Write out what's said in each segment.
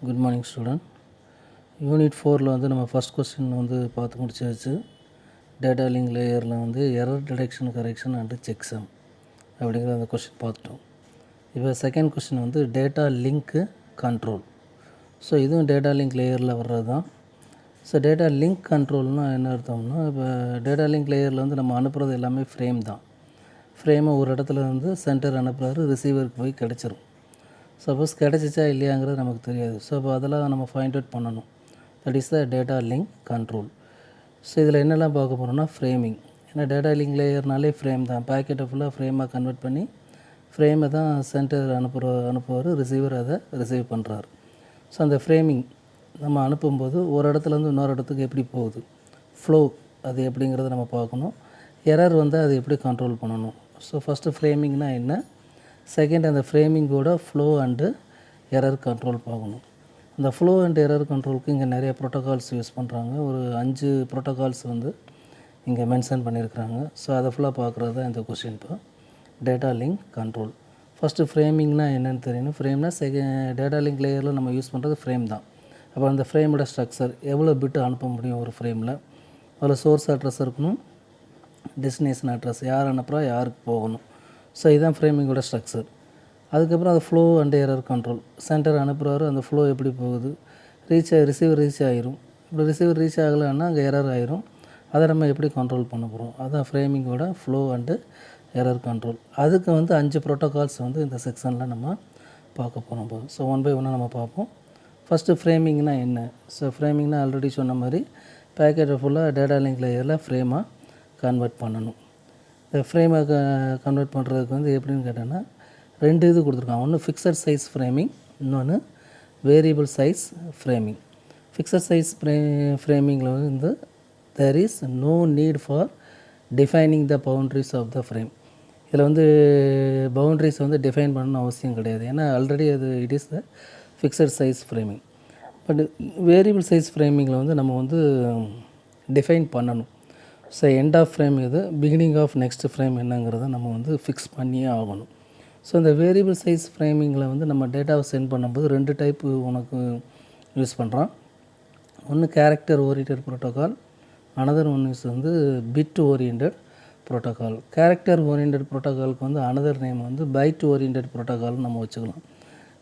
Good morning student. Unit 4ல் வந்து நம்ம first question வந்து பார்த்து முடிச்சாச்சு. டேட்டா லிங்க் லேயரில் வந்து error detection correction and checksum அப்படிங்கிற அந்த கொஸ்டின் பார்த்துட்டோம். இப்போ செகண்ட் கொஸ்டின் வந்து டேட்டா லிங்க்கு கண்ட்ரோல். ஸோ இதுவும் டேட்டா லிங்க் லேயரில் வர்றது தான். ஸோ டேட்டா லிங்க் கண்ட்ரோல்னால் என்ன அர்த்தம்னா, இப்போ டேட்டா லிங்க் லேயரில் வந்து நம்ம அனுப்புகிறது எல்லாமே ஃப்ரேம் தான். ஃப்ரேமை ஒரு இடத்துல வந்து சென்டர் அனுப்புகிறாரு, ரிசீவருக்கு போய் கிடச்சிரும். சப்போஸ் கிடச்சிச்சா இல்லையாங்கிறது நமக்கு தெரியாது. ஸோ அப்போ அதெல்லாம் நம்ம ஃபைண்ட் அவுட் பண்ணணும். That is the data link control. So இதில் என்னெல்லாம் பார்க்க போகிறோம்னா ஃப்ரேமிங். ஏன்னா டேட்டா லிங்க் லேயர்னாலே ஃப்ரேம் தான். பேக்கெட்டை ஃபுல்லாக ஃப்ரேமாக கன்வெர்ட் பண்ணி ஃப்ரேமை தான் சென்டர் அனுப்புவார், ரிசீவர் அதை ரிசீவ் பண்ணுறாரு. ஸோ அந்த ஃப்ரேமிங் நம்ம அனுப்பும்போது ஒரு இடத்துலேருந்து இன்னொரு இடத்துக்கு எப்படி போகுது, ஃப்ளோ அது எப்படிங்கிறத நம்ம பார்க்கணும். எரர் வந்து அதை எப்படி கண்ட்ரோல் பண்ணணும். ஸோ ஃபஸ்ட்டு ஃப்ரேமிங்னால் என்ன, செகண்ட் அந்த ஃப்ரேமிங்கோட ஃப்ளோ அண்டு எரர் கண்ட்ரோல் பார்க்கணும். அந்த ஃப்ளோ அண்ட் எரர் கண்ட்ரோலுக்கு இங்கே நிறைய ப்ரோட்டோகால்ஸ் யூஸ் பண்ணுறாங்க. ஒரு 5 ப்ரோட்டோகால்ஸ் வந்து இங்கே மென்ஷன் பண்ணியிருக்கிறாங்க. ஸோ அதை ஃபுல்லாக பார்க்குறது தான் இந்த கொஸ்டின். இப்போ டேட்டா லிங்க் கண்ட்ரோல். ஃபஸ்ட்டு ஃப்ரேமிங்னால் என்னென்னு தெரியணும். ஃப்ரேம்னால் டேட்டா லிங்க் லேயரில் நம்ம யூஸ் பண்ணுறது ஃப்ரேம் தான். அப்போ அந்த ஃப்ரேமோட ஸ்ட்ரக்சர் எவ்வளோ பிட்டு அனுப்ப முடியும் ஒரு ஃப்ரேமில், அதில் சோர்ஸ் அட்ரஸ் இருக்கணும், டெஸ்டினேஷன் அட்ரஸ், யார் அனுப்புகிறா யாருக்கு போகணும். ஸோ இதுதான் ஃப்ரேமிங்கோட ஸ்ட்ரக்சர். அதுக்கப்புறம் அது flow and error control. Sender அனுப்புகிறாரு, அந்த ஃப்ளோ எப்படி போகுது, ரிசீவர் ரீச் ஆகிரும். இப்படி ரிசீவர் ரீச் ஆகலைன்னா அங்கே எரர் ஆகிரும். அதை நம்ம எப்படி கண்ட்ரோல் பண்ண போகிறோம், அதுதான் ஃப்ரேமிங்கோட ஃப்ளோ அண்டு எரர் கண்ட்ரோல். அதுக்கு வந்து 5 ப்ரோட்டோகால்ஸ் வந்து இந்த செக்ஷனில் நம்ம பார்க்க போகிறோம். ஸோ ஒன் பை ஒன்னாக நம்ம பார்ப்போம். ஃபஸ்ட்டு ஃப்ரேமிங்னா என்ன. ஸோ ஃப்ரேமிங்னா ஆல்ரெடி சொன்ன மாதிரி பேக்கெட்டை ஃபுல்லாக டேட்டா லிங்க் லேயரில் ஃப்ரேமாக கன்வெர்ட் பண்ணணும். இந்த ஃப்ரேமை கன்வெர்ட் பண்ணுறதுக்கு வந்து எப்படின்னு கேட்டோன்னா 2 இது கொடுத்துருக்காங்க. ஒன்று ஃபிக்ஸட் சைஸ் ஃப்ரேமிங், இன்னொன்று variable size framing. Fixed size ஃப்ரேமிங்கில் வந்து there is no need for defining the boundaries of the frame. இதில் வந்து பவுண்ட்ரிஸ் வந்து டிஃபைன் பண்ணணும்னு அவசியம் கிடையாது. ஏன்னா ஆல்ரெடி அது it is the fixed size framing. But variable size ஃப்ரேமிங்கில் வந்து நம்ம வந்து டிஃபைன் பண்ணணும். ஸோ எண்ட் ஆஃப் ஃப்ரேம் எது, பிகினிங் ஆஃப் நெக்ஸ்ட் ஃப்ரேம் என்னங்கிறத நம்ம வந்து ஃபிக்ஸ் பண்ணியே ஆகணும். ஸோ இந்த வேரியபிள் சைஸ் ஃப்ரேமிங்கில் வந்து நம்ம டேட்டாவை சென்ட் பண்ணும்போது 2 டைப்பு உனக்கு யூஸ் பண்ணுறான். ஒன்று character oriented protocol, another one is வந்து bit oriented protocol. Character oriented ப்ரோட்டோகாலுக்கு வந்து அனதர் நேம் வந்து பைட் ஓரியன்டட் ப்ரோட்டோகால்னு நம்ம வச்சுக்கலாம்.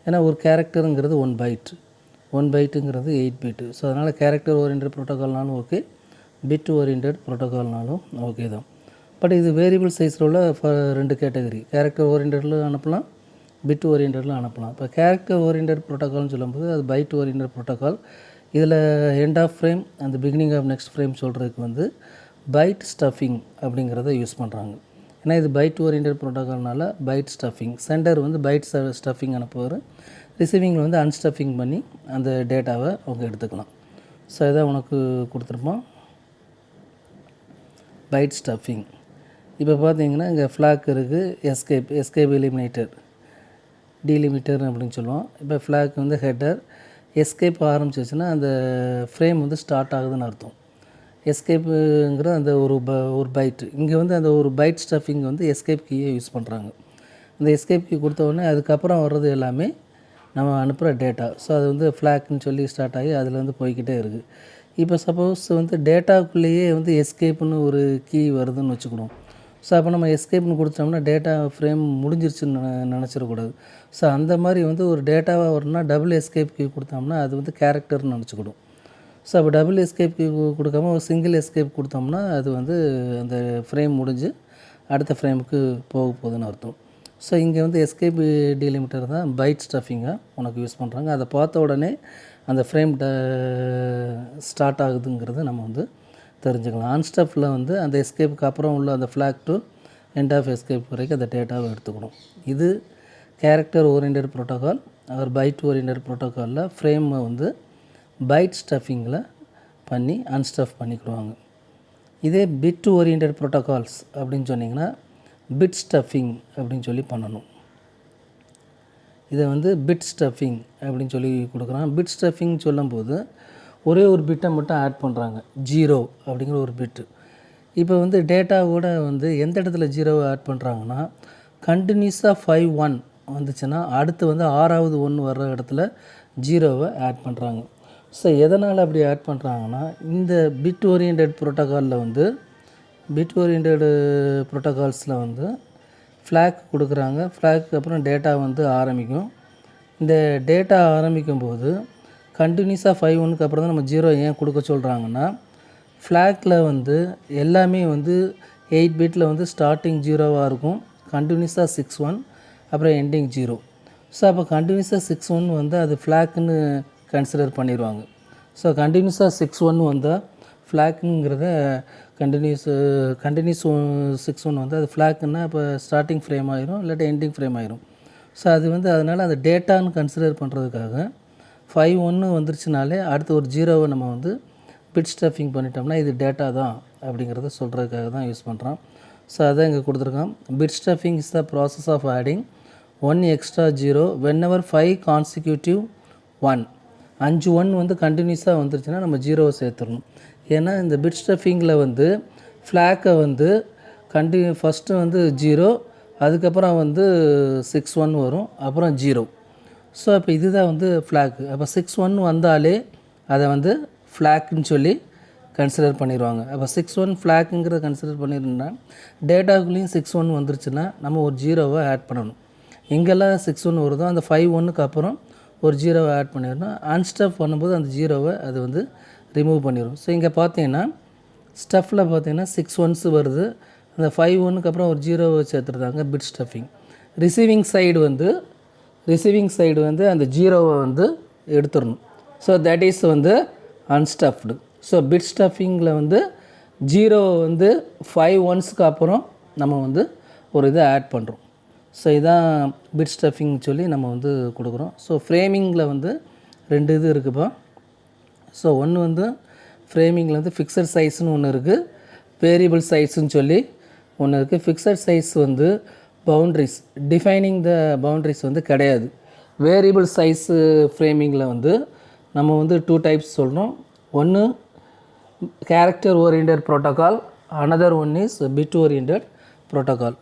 ஏன்னா ஒரு கேரக்டருங்கிறது 1 பைட், 1 பைட்டுங்கிறது 8 பிட்டு. ஸோ அதனால் கேரக்டர் ஓரியன்டட் ப்ரோட்டோகால்னாலும் ஓகே, பிட் ஓரியன்டட் ப்ரோட்டோகால்னாலும் ஓகே தான். பட் இது வேரியபிள் சைஸில் உள்ள 2 கேட்டகரி. கேரக்டர் ஓரியன்டடில் அனுப்பலாம், பிட் ஓரியன்டடில் அனுப்பலாம். இப்போ கேரக்டர் ஓரியன்டட் ப்ரோட்டோகால்னு சொல்லும்போது அது பைட் ஓரியன்டட் ப்ரோட்டோகால். இதில் எண்ட் ஆஃப் ஃப்ரேம் அந்த பிகினிங் ஆஃப் நெக்ஸ்ட் ஃப்ரேம் சொல்கிறதுக்கு வந்து பைட் ஸ்டஃபிங் அப்படிங்கிறத யூஸ் பண்ணுறாங்க. ஏன்னா இது பைட் ஓரியன்டட் ப்ரோட்டோகால்னால பைட் ஸ்டஃபிங், சென்டர் வந்து பைட் ஸ்டஃபிங் அனுப்புவார், ரிசீவிங்கில் வந்து அன்ஸ்டஃபிங் பண்ணி அந்த டேட்டாவை அவங்க எடுத்துக்கலாம். ஸோ இதை உனக்கு கொடுத்துருப்போம் பைட் ஸ்டஃபிங். இப்போ பார்த்தீங்கன்னா இங்கே ஃப்ளாக் இருக்குது, எஸ்கேப் எலிமினேட்டர், டீலிமிட்டர் அப்படின்னு சொல்லுவோம். இப்போ ஃப்ளாக் வந்து ஹெட்டர், எஸ்கேப் ஆரம்பிச்சிச்சுன்னா அந்த ஃப்ரேம் வந்து ஸ்டார்ட் ஆகுதுன்னு அர்த்தம். எஸ்கேப்புங்கிற அந்த ஒரு பைட்டு, இங்கே வந்து அந்த ஒரு பைட் ஸ்டஃபிங் வந்து எஸ்கேப் கீயை யூஸ் பண்ணுறாங்க. அந்த எஸ்கேப் கீ கொடுத்த உடனே அதுக்கப்புறம் வர்றது எல்லாமே நம்ம அனுப்புகிற டேட்டா. ஸோ அது வந்து ஃப்ளாக்னு சொல்லி ஸ்டார்ட் ஆகி அதில் வந்து போய்கிட்டே இருக்குது. இப்போ சப்போஸ் வந்து டேட்டாக்குள்ளேயே வந்து எஸ்கேப்னு ஒரு கீ வருதுன்னு வச்சுக்கிடுவோம். ஸோ அப்போ நம்ம எஸ்கேப்னு கொடுத்தோம்னா டேட்டா ஃப்ரேம் முடிஞ்சிருச்சுன்னு நினச்சிடக்கூடாது. ஸோ அந்த மாதிரி வந்து ஒரு டேட்டாவாக வரணும்னா டபுள் எஸ்கேப் கீ கொடுத்தோம்னா அது வந்து கேரக்டர்னு நினச்சிக்கிடும். ஸோ அப்போ டபுள் எஸ்கேப் கீ கொடுக்காம ஒரு சிங்கிள் எஸ்கேப் கொடுத்தோம்னா அது வந்து அந்த ஃப்ரேம் முடிஞ்சு அடுத்த ஃப்ரேமுக்கு போகுதுன்னு அர்த்தம். ஸோ இங்கே வந்து எஸ்கேப் டீலிமிட்டர் தான் பைட் ஸ்டஃபிங்காக உனக்கு யூஸ் பண்ணுறாங்க. அதை பார்த்த உடனே அந்த ஃப்ரேம் ஸ்டார்ட் ஆகுதுங்கிறத நம்ம வந்து தெரிஞ்சுக்கலாம். அன்ஸ்டஃபில் வந்து அந்த எஸ்கேப்புக்கு அப்புறம் உள்ள அந்த flag to end of escape வரைக்கும் அந்த டேட்டாவை எடுத்துக்கணும். இது கேரக்டர் ஓரியன்டட் ப்ரோட்டோகால். அவர் பைட் ஓரியன்டட் ப்ரோட்டோகாலில் ஃப்ரேமை வந்து பைட் ஸ்டஃபிங்கில் பண்ணி அன்ஸ்டஃப் பண்ணிக்கிடுவாங்க. இதே பிட் ஓரியன்டட் ப்ரோட்டோகால்ஸ் அப்படின்னு சொன்னிங்கன்னா பிட் ஸ்டஃபிங் அப்படின்னு சொல்லி பண்ணணும். இதை வந்து பிட் ஸ்டஃபிங் அப்படின்னு சொல்லி கொடுக்குறான். பிட் ஸ்டஃபிங் சொல்லும்போது ஒரே ஒரு பிட்டை மட்டும் ஆட் பண்ணுறாங்க, 0 அப்படிங்கிற ஒரு பிட்டு. இப்போ வந்து டேட்டாவோட வந்து எந்த இடத்துல 0வை ஆட் பண்ணுறாங்கன்னா கண்டினியூஸாக 5 1 வந்துச்சுன்னா அடுத்து வந்து 6வது 1 வர்ற இடத்துல ஜீரோவை ஆட் பண்ணுறாங்க. ஸோ எதனால் அப்படி ஆட் பண்ணுறாங்கன்னா, இந்த பிட் ஓரியன்டட் ப்ரோட்டோக்காலில் வந்து பிட் ஓரியன்டட் ப்ரோட்டோகால்ஸில் வந்து ஃப்ளாக் கொடுக்குறாங்க. ஃப்ளாக்கு அப்புறம் டேட்டா வந்து ஆரம்பிக்கும். இந்த டேட்டா ஆரம்பிக்கும்போது கண்டினியூஸாக 5-1க்கு அப்புறம் தான் நம்ம 0 ஏன் கொடுக்க சொல்கிறாங்கன்னா, ஃப்ளாக்கில் வந்து எல்லாமே வந்து 8 பிட்டில் வந்து ஸ்டார்டிங் 0வாக இருக்கும், கண்டினியூஸாக 6-1 அப்புறம் எண்டிங் 0. ஸோ அப்போ கண்டினியூஸாக 6-1 வந்து அது ஃப்ளாக்குன்னு கன்சிடர் பண்ணிடுவாங்க. ஸோ கண்டினியூஸாக 6-1 வந்தால் ஃப்ளாக்குங்கிறத கண்டினியூஸ் 6-1 வந்து அது ஃப்ளாக்குன்னா இப்போ ஸ்டார்டிங் ஃப்ரேம் ஆயிரும், இல்லாட்டி எண்டிங் ஃப்ரேம் ஆயிரும். ஸோ அது வந்து அதனால் அந்த டேட்டான்னு கன்சிடர் பண்ணுறதுக்காக 5-1 வந்துருச்சுனாலே அடுத்து ஒரு 0வை நம்ம வந்து பிட் ஸ்டஃபிங் பண்ணிட்டோம்னா இது டேட்டா தான் அப்படிங்கிறத சொல்கிறதுக்காக தான் யூஸ் பண்ணுறோம். ஸோ அதான் இங்கே கொடுத்துருக்கோம். Bit stuffing is the process of adding 1 extra 0 whenever 5 consecutive 1. 5 1 வந்து கண்டினியூஸாக வந்துருச்சுன்னா நம்ம 0வை சேர்த்துடணும். ஏன்னா இந்த பிட் ஸ்டஃபிங்கில் வந்து ஃப்ளாக்கை வந்து ஃபஸ்ட்டு வந்து 0, அதுக்கப்புறம் வந்து 6-1 வரும், அப்புறம் 0. ஸோ அப்போ இதுதான் வந்து ஃப்ளாக்கு. அப்போ 6-1 வந்தாலே அதை வந்து ஃப்ளாக்குன்னு சொல்லி கன்சிடர் பண்ணிடுவாங்க. அப்போ 6-1 ஃப்ளாக்குங்கிறத கன்சிடர் பண்ணியிருந்தா டேட்டாக்குள்ளேயும் 6-1 வந்துருச்சுன்னா நம்ம ஒரு 0வை ஆட் பண்ணணும். எங்கெல்லாம் 6-1 வருதோ அந்த 5-1க்கு அப்புறம் ஒரு 0வை ஆட் பண்ணிடணும். அன்ஸ்டஃப் பண்ணும்போது அந்த 0வை அது வந்து ரிமூவ் பண்ணிடும். ஸோ இங்கே பார்த்தீங்கன்னா ஸ்டஃப்பில் பார்த்தீங்கன்னா 6 1s வருது, அந்த 5-1க்கு அப்புறம் ஒரு 0வை சேர்த்துருந்தாங்க, பிட் ஸ்டஃபிங். ரிசீவிங் சைடு வந்து அந்த 0வை வந்து எடுத்துடணும். ஸோ தட் இஸ் வந்து அன்ஸ்டஃப்டு. ஸோ பிட் ஸ்டஃபிங்கில் வந்து 0வை வந்து 5 1ஸ்க்கு அப்புறம் நம்ம வந்து ஒரு இதை ஆட் பண்ணுறோம். ஸோ இதான் பிட் ஸ்டஃபிங் சொல்லி நம்ம வந்து கொடுக்குறோம். ஸோ ஃப்ரேமிங்கில் வந்து 2 இது இருக்குப்பா. ஸோ ஒன்று வந்து ஃப்ரேமிங்கில் வந்து ஃபிக்ஸட் சைஸ்னு ஒன்று இருக்குது, வேரியபிள் சைஸ்ன்னு சொல்லி ஒன்று இருக்குது. ஃபிக்ஸட் சைஸ் வந்து பவுண்ட்ரிஸ், டிஃபைனிங் த பவுண்ட்ரிஸ் வந்து கிடையாது. வேரியபிள் சைஸு ஃப்ரேமிங்கில் வந்து நம்ம வந்து 2 டைப்ஸ் சொல்கிறோம். ஒன்று character oriented protocol, another one is bit oriented protocol.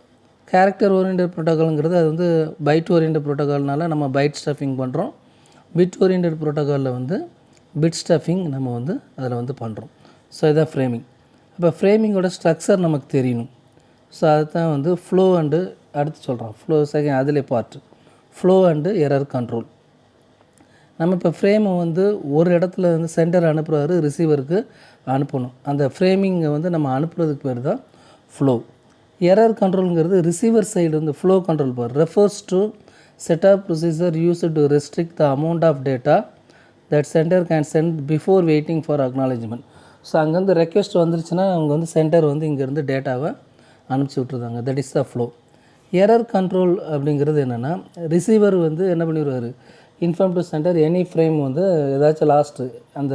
Character oriented ப்ரோட்டோக்கால்ங்கிறது அது வந்து பைட் ஓரியன்டட் ப்ரோட்டோக்கால்னால நம்ம பைட் ஸ்டஃபிங் பண்ணுறோம். பிட் ஓரியன்டட் ப்ரோட்டோக்காலில் வந்து பிட் ஸ்டஃபிங் நம்ம வந்து அதில் வந்து பண்ணுறோம். ஸோ இதான் ஃப்ரேமிங். அப்போ ஃப்ரேமிங்கோட ஸ்ட்ரக்சர் நமக்கு தெரியணும். ஸோ அதுதான் வந்து ஃப்ளோ அண்டு அடுத்து சொல்கிறோம். ஃப்ளோ செகண்ட் அதிலே part flow and error control. நம்ம இப்போ ஃப்ரேமை வந்து ஒரு இடத்துல வந்து சென்டர் அனுப்புகிறாரு, ரிசீவருக்கு அனுப்பணும். அந்த ஃப்ரேமிங்கை வந்து நம்ம அனுப்புறதுக்கு பேர் தான் ஃப்ளோ. எரர் கண்ட்ரோலுங்கிறது ரிசீவர் சைடு வந்து ஃப்ளோ கண்ட்ரோல் பார் refers to set of procedure use to restrict the amount of data that sender can send before waiting for acknowledgement. So அங்கேருந்து ரெக்வெஸ்ட் வந்துருச்சுன்னா அவங்க வந்து சென்டர் வந்து இங்கேருந்து டேட்டாவை அனுப்பிச்சி விட்ருந்தாங்க. That is the flow. Error control அப்படிங்கிறது என்னென்னா, ரிசீவர் வந்து என்ன பண்ணிடுவார், inform to sender any frame வந்து ஏதாச்சும் லாஸ்ட்டு அந்த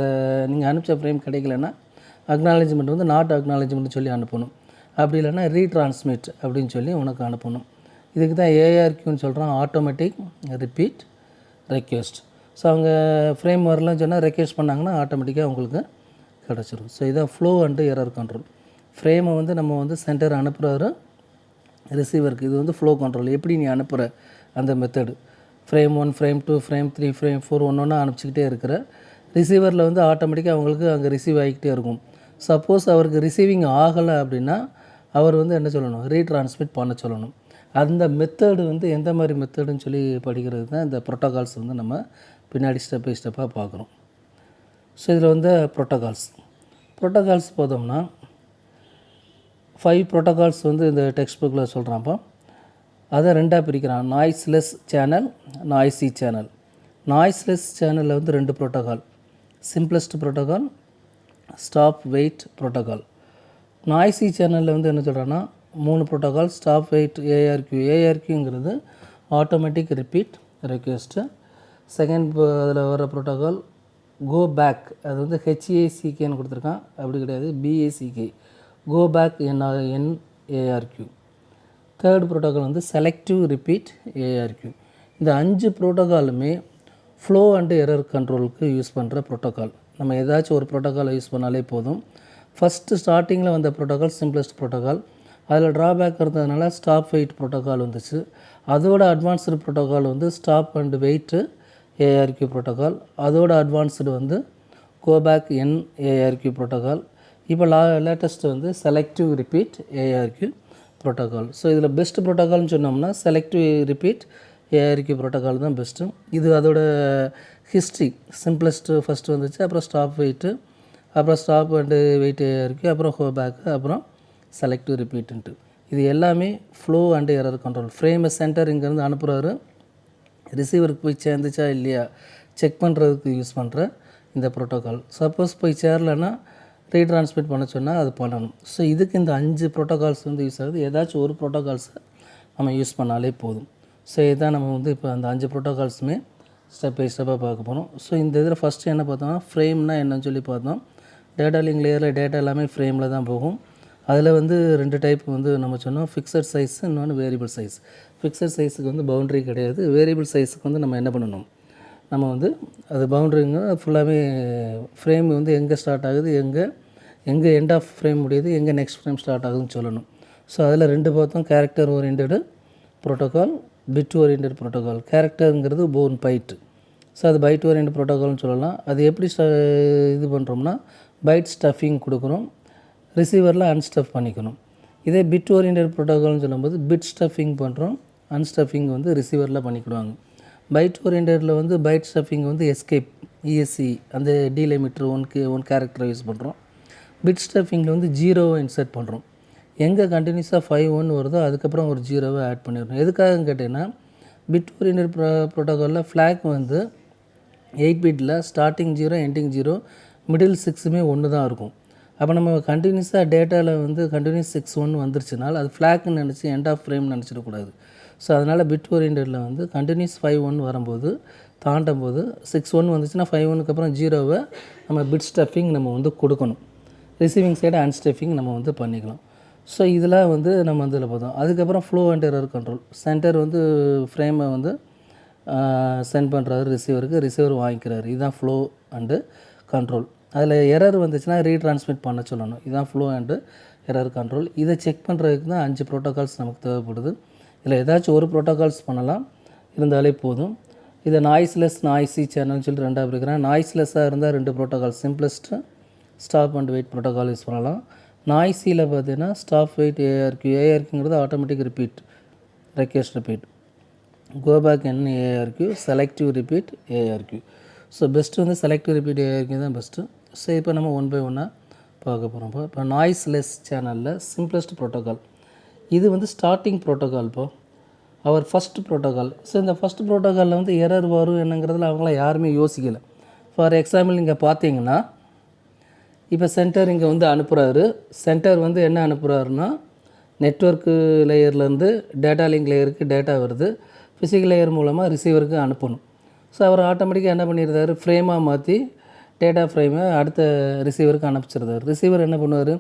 நீங்கள் அனுப்பிச்ச ஃப்ரேம் கிடைக்கலன்னா அக்னாலஜ்மெண்ட் வந்து நாட் அக்னாலஜ்மெண்ட் சொல்லி அனுப்பணும். அப்படி இல்லைன்னா ரீட்ரான்ஸ்மிட் அப்படின்னு சொல்லி உனக்கு அனுப்பணும். இதுக்கு தான் ஏஆர்கியூன்னு சொல்கிறோம், ஆட்டோமேட்டிக் ரிப்பீட் ரெக்வெஸ்ட். ஸோ அவங்க ஃப்ரேம் வரலன்னு சொன்னால் ரெக்வெஸ்ட் பண்ணாங்கன்னா ஆட்டோமேட்டிக்காக அவங்களுக்கு கிடச்சிரும். ஸோ இதான் ஃப்ளோ அண்டு எரர் கண்ட்ரோல். ஃப்ரேமை வந்து நம்ம வந்து சென்டர் அனுப்புகிறாரு ரிசீவருக்கு, இது வந்து ஃப்ளோ கண்ட்ரோல். எப்படி நீ அனுப்புகிற அந்த method, frame 1 frame 2 frame 3 frame 4 ஒன்று அனுப்பிச்சிக்கிட்டே இருக்கிற ரிசீவரில் வந்து ஆட்டோமேட்டிக்காக அவங்களுக்கு அங்கே ரிசீவ் ஆகிக்கிட்டே இருக்கும். சப்போஸ் அவருக்கு ரிசீவிங் ஆகலை அப்படின்னா அவர் வந்து என்ன சொல்லணும், ரீட்ரான்ஸ்மிட் பண்ண சொல்லணும். அந்த மெத்தடு வந்து எந்த மாதிரி மெத்தடுன்னு சொல்லி படிக்கிறது தான் இந்த ப்ரோட்டோகால்ஸ் வந்து நம்ம பின்னாடி ஸ்டெப் பை ஸ்டெப்பாக பார்க்குறோம். ஸோ இதில் வந்து ப்ரோட்டோகால்ஸ் பார்த்தோம்னா 5 ப்ரோட்டோகால்ஸ் வந்து இந்த டெக்ஸ்ட் புக்கில் சொல்கிறான்ப்பா. அதை 2ஆக பிரிக்கிறான், noiseless channel, noisy channel. Noiseless சேனலில் வந்து 2 protocol, simplest protocol, stop wait protocol. Noisy சேனலில் வந்து என்ன சொல்கிறான்னா 3 ப்ரோட்டோகால், ஸ்டாப் வெயிட், ஏஆர்கியூ. ஏஆர்கியூங்கிறது ஆட்டோமேட்டிக் ரிப்பீட் ரெக்வெஸ்ட்டு. செகண்ட் அதில் வர ப்ரோட்டோகால் கோ பேக், அது வந்து ஹெச்ஏசிகேன்னு கொடுத்துருக்கான், அப்படி கிடையாது, பிஏசிகே, கோ பேக் என்ஏஆர்கியூ. தேர்ட் ப்ரோட்டோகால் வந்து செலக்டிவ் ரிப்பீட் ஏஆர்கியூ. இந்த 5 ப்ரோட்டோகாலுமே ஃப்ளோ அண்டு எரர் கண்ட்ரோலுக்கு யூஸ் பண்ணுற ப்ரோட்டோகால். நம்ம ஏதாச்சும் ஒரு ப்ரோட்டோகாலை யூஸ் பண்ணாலே போதும். ஃபஸ்ட்டு ஸ்டார்டிங்கில் வந்த ப்ரோட்டோகால் சிம்பிளஸ்ட் ப்ரோட்டோகால், அதில் ட்ராபேக் இருந்ததுனால ஸ்டாப் வெயிட் ப்ரோட்டோகால் வந்துச்சு. அதோட அட்வான்ஸ்டு ப்ரோட்டோகால் வந்து ஸ்டாப் அண்டு வெயிட்டு ஏஆர்கியூ ப்ரோட்டோகால். அதோட அட்வான்ஸ்டு வந்து கோபேக் என் ஏஆர்கியூ ப்ரோட்டோகால். இப்போ லேட்டஸ்ட்டு வந்து செலக்டிவ் ரிப்பீட் ஏஆர்கியூ ப்ரோட்டோகால். ஸோ இதில் பெஸ்ட் ப்ரோட்டோகால்னு சொன்னோம்னா செலக்டிவ் ரிப்பீட் ஏஆர்கியூ ப்ரோட்டோகால் தான் பெஸ்ட்டு. இது அதோட ஹிஸ்ட்ரி சிம்பிளஸ்ட்டு ஃபஸ்ட்டு வந்துச்சு, அப்புறம் ஸ்டாப் வெயிட்டு, அப்புறம் ஸ்டாப் அண்டு வெயிட் ஏஆர்கியூ, அப்புறம் கோபேக்கு, அப்புறம் செலக்டிவ் ரிப்பீட்டுன்ட்டு. இது எல்லாமே ஃப்ளோ அண்டு எரர் கண்ட்ரோல். ஃப்ரேமை சென்டர் இங்கேருந்து அனுப்புகிறாரு, ரிசீவருக்கு போய் சேர்ந்துச்சா இல்லையா செக் பண்ணுறதுக்கு யூஸ் பண்ணுற இந்த ப்ரோட்டோகால். சப்போஸ் போய் சேரலைன்னா ரீட்ரான்ஸ்மிட் பண்ண சொன்னால் அது பண்ணணும். ஸோ இதுக்கு இந்த 5 ப்ரோட்டோகால்ஸ் வந்து யூஸ் ஆகுது. ஏதாச்சும் ஒரு ப்ரோட்டோகால்ஸை நம்ம யூஸ் பண்ணாலே போதும். ஸோ இதுதான் நம்ம வந்து இப்போ அந்த 5 ப்ரோட்டோகால்ஸுமே ஸ்டெப் பை ஸ்டெப்பாக பார்க்க போகிறோம். ஸோ இந்த இதில் ஃபஸ்ட்டு என்ன பார்த்தோம்னா ஃப்ரேம்னா என்னன்னு சொல்லி பார்த்தோம். டேட்டா லிங்க் லேயரில் டேட்டா எல்லாமே ஃப்ரேமில் தான் போகும். அதில் வந்து 2 டைப் வந்து நம்ம சொன்னோம், ஃபிக்ஸட் சைஸ், இன்னொன்று வேரியபிள் சைஸ். ஃபிக்ஸட் சைஸுக்கு வந்து பவுண்ட்ரி கிடையாது. வேரியபிள் சைஸுக்கு வந்து நம்ம என்ன பண்ணணும், நம்ம வந்து அது பவுண்ட்ரிங்க ஃபுல்லாகவே ஃப்ரேம் வந்து எங்கே ஸ்டார்ட் ஆகுது, எங்கே எண்ட் ஆஃப் ஃப்ரேம் முடியுது, எங்கே நெக்ஸ்ட் ஃப்ரேம் ஸ்டார்ட் ஆகுதுன்னு சொல்லணும். ஸோ அதில் 2 பார்த்தோம், character oriented protocol, bit oriented protocol. கேரக்டருங்கிறது போர்ன் பைட்டு. ஸோ அது பைட் ஓரியன்ட் ப்ரோட்டோகால்னு சொல்லலாம். அது எப்படி இது பண்ணுறோம்னா பைட் ஸ்டஃபிங் கொடுக்குறோம், ரிசீவரில் அன்ஸ்டஃப் பண்ணிக்கணும். இதே பிட் ஓரியன்டட் ப்ரோட்டோகால்னு சொல்லும்போது பிட் ஸ்டஃபிங் பண்ணுறோம், அன்ஸ்டஃபிங் வந்து ரிசீவரில் பண்ணிக்கிடுவாங்க. பைட் ஓரியன்டடில் வந்து பைட் ஸ்டஃபிங் வந்து எஸ்கேப் இஎஸ்சி அந்த டீலிமிட்டர் ஒன் கேரக்டரை யூஸ் பண்ணுறோம். பிட் ஸ்டஃபிங்கில் வந்து 0வை இன்சர்ட் பண்ணுறோம். எங்கே கண்டினியூஸாக 5-1 வருதோ அதுக்கப்புறம் ஒரு 0வை ஆட் பண்ணிடுறோம். எதுக்காகன்னு கேட்டிங்கன்னா பிட் ஓரியன்டட் ப்ரோட்டோகாலில் ஃப்ளாக் வந்து 8 பிட்டில் ஸ்டார்டிங் 0 எண்டிங் 0 மிடில் 6மே 1 தான் இருக்கும். அப்போ நம்ம கண்டினியூஸாக டேட்டாவில் வந்து கண்டினியூஸ் 6-1 வந்துருச்சுனால அது ஃப்ளாக்னு நினச்சி எண்ட் ஆஃப் ஃப்ரேம் நினச்சிடக்கூடாது. ஸோ அதனால் பிட் ஓரியன்டடில் வந்து கண்டினியூஸ் 5-1 வரும்போது தாண்டும் போது 6-1 வந்துச்சுன்னா 5-1க்கு அப்புறம் 0வை நம்ம பிட் ஸ்டஃபிங் நம்ம வந்து கொடுக்கணும். ரிசீவிங் சைடு அன்ஸ்டஃபிங் நம்ம வந்து பண்ணிக்கலாம். ஸோ இதெல்லாம் வந்து நம்ம வந்து இதில் பார்த்தோம். அதுக்கப்புறம் flow and error control. Centre வந்து ஃப்ரேமை வந்து சென்ட் பண்ணுறாரு ரிசீவருக்கு, ரிசீவர் வாங்கிக்கிறாரு. இதுதான் ஃப்ளோ அண்டு கண்ட்ரோல். அதில் எரர் வந்துச்சுன்னா ரீட்ரான்ஸ்மிட் பண்ண சொல்லணும். இதுதான் ஃப்ளோ அண்டு எரர் கண்ட்ரோல். இதை செக் பண்ணுறதுக்கு தான் 5 ப்ரோட்டோகால்ஸ் நமக்கு தேவைப்படுது. இதில் ஏதாச்சும் ஒரு ப்ரோட்டோகால்ஸ் பண்ணலாம், இருந்தாலே போதும். இதை நாய்ஸ்லெஸ் நாய்ஸி சேனல்னு சொல்லி 2ஆக பிரிக்கிறேன். நாய்ஸ்லெஸ்ஸாக இருந்தால் 2 protocol, simplest stop and wait protocol use பண்ணலாம். நாய்ஸியில் பார்த்தீங்கன்னா ஸ்டாப் வெயிட் ஏஆர்கியூங்கிறது automatic repeat, request repeat, go back N ARQ, selective repeat ARQ. So best வந்து செலக்டிவ் ரிப்பீட் ஏஆர்கியூ தான் பெஸ்ட்டு. ஸோ இப்போ நம்ம 1 by 1 பார்க்க போகிறோம். இப்போ நாய்ஸ்லெஸ் சேனலில் சிம்பிளஸ்ட் ப்ரோட்டோகால் இது வந்து ஸ்டார்டிங் ப்ரோட்டோகால். அவர் ஃபஸ்ட் ப்ரோட்டோகால். ஸோ இந்த ஃபஸ்ட் ப்ரோட்டோகாலில் வந்து எரர் வரும் என்னங்கிறதுல அவங்களாம் யாருமே யோசிக்கலை. ஃபார் எக்ஸாம்பிள் இங்கே பார்த்தீங்கன்னா இப்போ சென்டர் இங்கே வந்து அனுப்புகிறாரு. சென்டர் வந்து என்ன அனுப்புகிறாருன்னா நெட்வொர்க்கு லேயர்லேருந்து டேட்டா லிங்க் லேயருக்கு டேட்டா வருது, ஃபிசிக்கல் லேயர் மூலமாக ரிசீவருக்கு அனுப்பணும். ஸோ அவர் ஆட்டோமேட்டிக்காக என்ன பண்ணிடுறாரு, ஃப்ரேமாக மாற்றி டேட்டா ஃப்ரேமை அடுத்த ரிசீவருக்கு அனுப்பிச்சிருந்தார். ரிசீவர் என்ன பண்ணுவார்,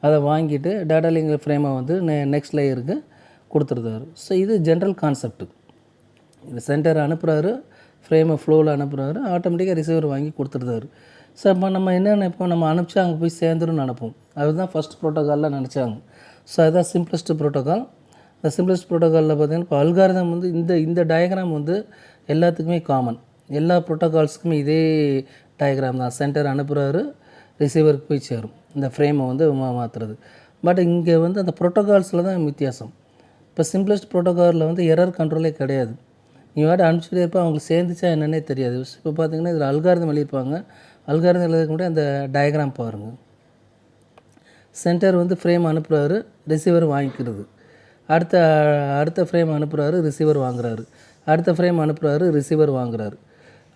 அதை வாங்கிட்டு டேட்டா லிங்க் ஃப்ரேமை வந்து நெக்ஸ்ட் லேயருக்கு கொடுத்துருந்தாரு. ஸோ இது ஜென்ரல் கான்செப்ட். இது சென்டர் அனுப்புகிறாரு, ஃப்ரேமை ஃப்ளோவில் அனுப்புகிறாரு, ஆட்டோமேட்டிக்காக ரிசீவர் வாங்கி கொடுத்துருந்தாரு. ஸோ இப்போ நம்ம என்ன நினைப்போம், நம்ம அனுப்பிச்சா அங்கே போய் சேர்ந்துருன்னு நினைப்போம். அதுதான் ஃபஸ்ட் ப்ரோட்டோகாலில் நினச்சாங்க. ஸோ அதுதான் சிம்பிளஸ்ட் ப்ரோட்டோகால். இந்த சிம்பிளஸ்ட் ப்ரோட்டோகாலில் பார்த்திங்கன்னா இப்போ அல்காரிதம் வந்து இந்த டயக்ராம் வந்து எல்லாத்துக்குமே காமன், எல்லா ப்ரோட்டோகால்ஸுக்குமே இதே டயக்ராம் தான். சென்டர் அனுப்புகிறாரு, ரிசீவருக்கு போய் சேரும் இந்த ஃப்ரேமை வந்து மாற்றுறது. பட் இங்கே வந்து அந்த ப்ரோட்டோகால்ஸில் தான் வித்தியாசம். இப்போ சிம்பிளஸ்ட் ப்ரோட்டோகாலில் வந்து எரர் கண்ட்ரோலே கிடையாது. நீ வாட்டி அனுப்பிச்சிட்டே இருப்பா, அவங்களுக்கு சேர்ந்துச்சா என்னன்னே தெரியாது. இப்போ பார்த்திங்கன்னா இதில் அல்காரிதம் எழுதியிருப்பாங்க. அல்காரிதம் எழுதுறதுக்கு முன்னாடி அந்த டயக்ராம் பாருங்கள். சென்டர் வந்து ஃப்ரேம் அனுப்புகிறாரு, ரிசீவர் வாங்கிக்கிறது. அடுத்த ஃப்ரேம் அனுப்புகிறாரு, ரிசீவர் வாங்குறாரு. அடுத்த ஃப்ரேம் அனுப்புகிறாரு, ரிசீவர் வாங்குறாரு.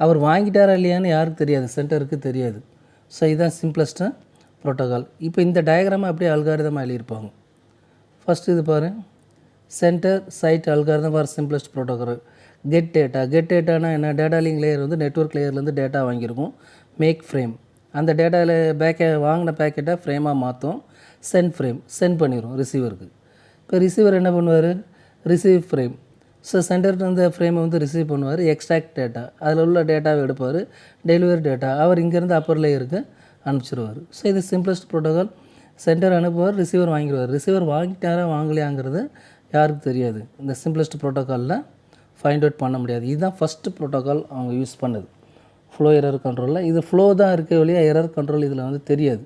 அவர் வாங்கிட்டாரா இல்லையான்னு யாருக்கு தெரியாது, சென்டருக்கு தெரியாது. ஸோ இதுதான் சிம்பிளஸ்ட்டு ப்ரோட்டோகால். இப்போ இந்த டயக்ராமை அப்படியே அல்காரிதமாக எழுதியிருப்பாங்க. ஃபஸ்ட்டு இது பாரு, sender side algorithm for simplest protocol. Get டேட்டானா என்ன, டேட்டா லிங்க் லேயர் வந்து நெட்வொர்க் லேயர்லேருந்து டேட்டா வாங்கியிருக்கும். மேக் ஃப்ரேம், அந்த டேட்டாவில் வாங்கின பேக்கெட்டை ஃப்ரேமாக மாற்றும். சென்ட் ஃப்ரேம், சென்ட் பண்ணிடும் ரிசீவருக்கு. இப்போ ரிசீவர் என்ன பண்ணுவார், ரிசீவ் ஃப்ரேம். ஸோ சென்டர்ட்டு வந்து ஃப்ரேமை வந்து ரிசீவ் பண்ணுவார். எக்ஸ்ட்ராக்ட் டேட்டா, அதில் உள்ள டேட்டாவை எடுப்பார். டெலிவரி டேட்டா அவர் இங்கேருந்து அப்பர் லேயருக்கு அனுப்பிச்சிடுவார். ஸோ இது சிம்பிளஸ்ட் ப்ரோட்டோகால். சென்டர் அனுப்புவார், ரிசீவர் வாங்கிடுவார். ரிசீவர் வாங்கிட்டாரா வாங்கலையாங்கிறது யாருக்கு தெரியாது. இந்த சிம்பிளஸ்ட் ப்ரோட்டோக்காலில் ஃபைண்ட் அவுட் பண்ண முடியாது. இதுதான் ஃபஸ்ட்டு ப்ரோட்டோக்கால் அவங்க யூஸ் பண்ணது ஃப்ளோ எரர் கண்ட்ரோலில். இது ஃப்ளோ தான் இருக்க வழியா எரர் கண்ட்ரோல் இதில் வந்து தெரியாது.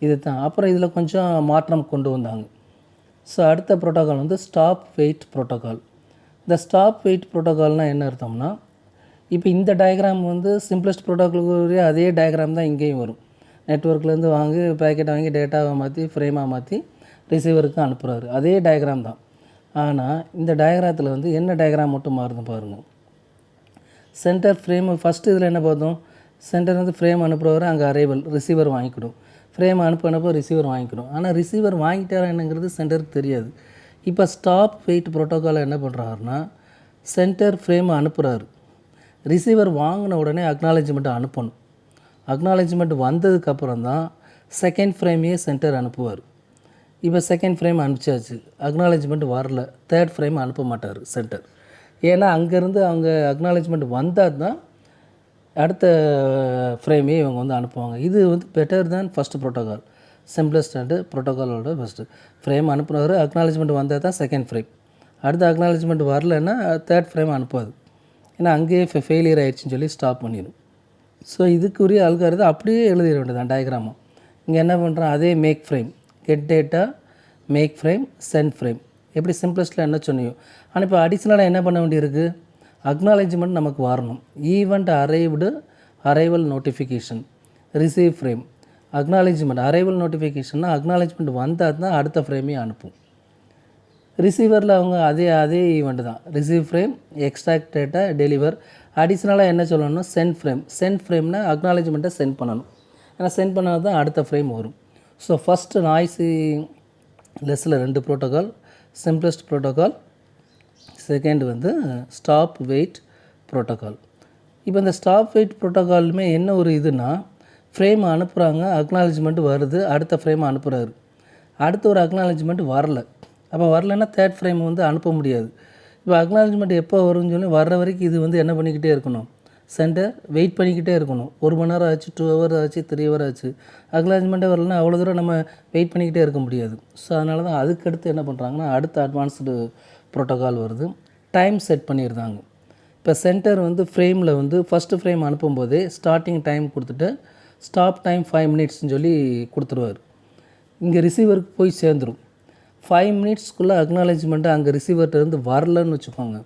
இது தான் அப்புறம் இதில் கொஞ்சம் மாற்றம் கொண்டு வந்தாங்க. ஸோ அடுத்த ப்ரோட்டோக்கால் வந்து ஸ்டாப் வெயிட் ப்ரோட்டோக்கால். இந்த ஸ்டாப் வெயிட் ப்ரோட்டோக்கால்னால் என்ன அர்த்தம்னா, இப்போ இந்த டயக்ராம் வந்து சிம்பிளஸ்ட் ப்ரோட்டோக்காலுக்குரிய அதே டயக்ராம் தான் இங்கேயும் வரும். நெட்ஒர்க்லேருந்து வாங்கி பேக்கெட்டை வாங்கி டேட்டாவை மாற்றி ஃப்ரேமாக மாற்றி ரிசீவருக்கு அனுப்புகிறாரு. அதே டயக்ராம் தான். ஆனால் இந்த டயக்ராத்தில் வந்து என்ன டயக்ராம் மட்டும் மாறுது பாருங்கள். சென்டர் ஃப்ரேம் ஃபஸ்ட்டு இதில் என்ன பார்த்தோம், சென்டர் வந்து ஃப்ரேம் அனுப்புகிறவர் அங்கே அரைவல் ரிசீவர் வாங்கிக்கிடும், ஃப்ரேம் அனுப்ப ரிசீவர் வாங்கிக்கிடும். ஆனால் ரிசீவர் வாங்கிட்டாரா என்னங்கிறது சென்டருக்கு தெரியாது. இப்போ ஸ்டாப் வெயிட் ப்ரோட்டோக்காலை என்ன பண்ணுறாருன்னா, சென்டர் ஃப்ரேம் அனுப்புகிறாரு, ரிசீவர் வாங்கின உடனே அக்னாலஜ்மெண்ட்டை அனுப்பணும். அக்னாலஜ்மெண்ட் வந்ததுக்கப்புறம் தான் செகண்ட் ஃப்ரேமையே சென்டர் அனுப்புவார். இப்போ செகண்ட் ஃப்ரேம் அனுப்பிச்சாச்சு, அக்னாலஜ்மெண்ட் வரல, தேர்ட் ஃப்ரேம் அனுப்ப மாட்டார் சென்டர். ஏன்னா அங்கேருந்து அவங்க அக்னாலஜ்மெண்ட் வந்தால் தான் அடுத்த ஃப்ரேமே இவங்க வந்து அனுப்புவாங்க. இது வந்து better than first protocol, simplest and ப்ரோட்டோக்காலோட ஃபஸ்ட்டு. ஃப்ரேம் அனுப்புனவர் அக்னாலஜ்மெண்ட் வந்தால் தான் செகண்ட் ஃப்ரேம், அடுத்த அக்னாலஜ்மெண்ட் வரலன்னா தேர்ட் ஃப்ரேம் அனுப்பாது. ஏன்னா அங்கேயே ஃபெயிலியர் ஆகிடுச்சின்னு சொல்லி ஸ்டாப் பண்ணிடும். ஸோ இதுக்குரிய அல்காரிதம் அப்படியே எழுதிட வேண்டியதான் டயக்ராமும். இங்கே என்ன பண்ணுறான், அதே make frame, get data, make frame, send frame, எப்படி சிம்பிளஸ்ட்டில் என்ன சொன்னியோ. ஆனால் இப்போ அடிஷ்னலாக என்ன பண்ண வேண்டியிருக்கு, அக்னாலஜ்மெண்ட் நமக்கு வரணும். Event arrived, arrival notification, receive frame, acknowledgement. Arrival நோட்டிஃபிகேஷன்னா அக்னாலஜ்மெண்ட் வந்தால் தான் அடுத்த ஃப்ரேமே அனுப்பும். ரிசீவரில் அவங்க அதே ஈவெண்ட் தான், receive frame, extract data, deliver. அடிஷ்னலாக என்ன சொல்லணும்னா சென்ட் ஃப்ரேம். சென்ட் ஃப்ரேம்னா அக்னாலஜ்மெண்ட்டை சென்ட் பண்ணணும். ஏன்னா சென்ட் பண்ணால் தான் அடுத்த ஃப்ரேம் வரும். ஸோ ஃபஸ்ட்டு நாய்ஸி லெஸ்ஸில் 2 ப்ரோட்டோக்கால், சிம்பிளஸ்ட் ப்ரோட்டோக்கால், செகண்ட் வந்து ஸ்டாப் வெயிட் ப்ரோட்டோக்கால். இப்போ இந்த ஸ்டாப் வெயிட் ப்ரோட்டோக்காலுமே என்ன ஒரு இதுனா, ஃப்ரேம் அனுப்புகிறாங்க, அக்னாலஜ்மெண்ட் வருது, அடுத்த ஃப்ரேம் அனுப்புகிறாரு, அடுத்த ஒரு அக்னாலஜ்மெண்ட் வரல. அப்போ வரலைன்னா தேர்ட் ஃப்ரேம் வந்து அனுப்ப முடியாது. இப்போ அக்னாலஜ்மெண்ட் எப்போ வரும்னு சொல்லி வர்ற வரைக்கும் இது வந்து என்ன பண்ணிக்கிட்டே இருக்கணும், சென்டர் வெயிட் பண்ணிக்கிட்டே இருக்கணும். 1 மணி நேரம் ஆச்சு, 2 ஹவர் ஆச்சு, 3 ஹவர் ஆச்சு, அக்னாலஜ்மெண்ட்டே வரலன்னா அவ்வளோ தூரம் நம்ம வெயிட் பண்ணிக்கிட்டே இருக்க முடியாது. ஸோ அதனால தான் அதுக்கடுத்து என்ன பண்ணுறாங்கன்னா அடுத்த அட்வான்ஸ்டு ப்ரோட்டோக்கால் வருது, டைம் செட் பண்ணியிருந்தாங்க. இப்போ சென்டர் வந்து ஃப்ரேமில் வந்து ஃபஸ்ட்டு ஃப்ரேம் அனுப்பும்போதே ஸ்டார்டிங் டைம் கொடுத்துட்டு ஸ்டாப் டைம் 5 மினிட்ஸ்னு சொல்லி கொடுத்துருவார். இங்கே ரிசீவருக்கு போய் சேர்ந்துடும். 5 மினிட்ஸ்க்குள்ளே அக்னாலஜ்மெண்ட்டு அங்கே ரிசீவர்கிட்டருந்து வரலன்னு வச்சுக்கோங்க,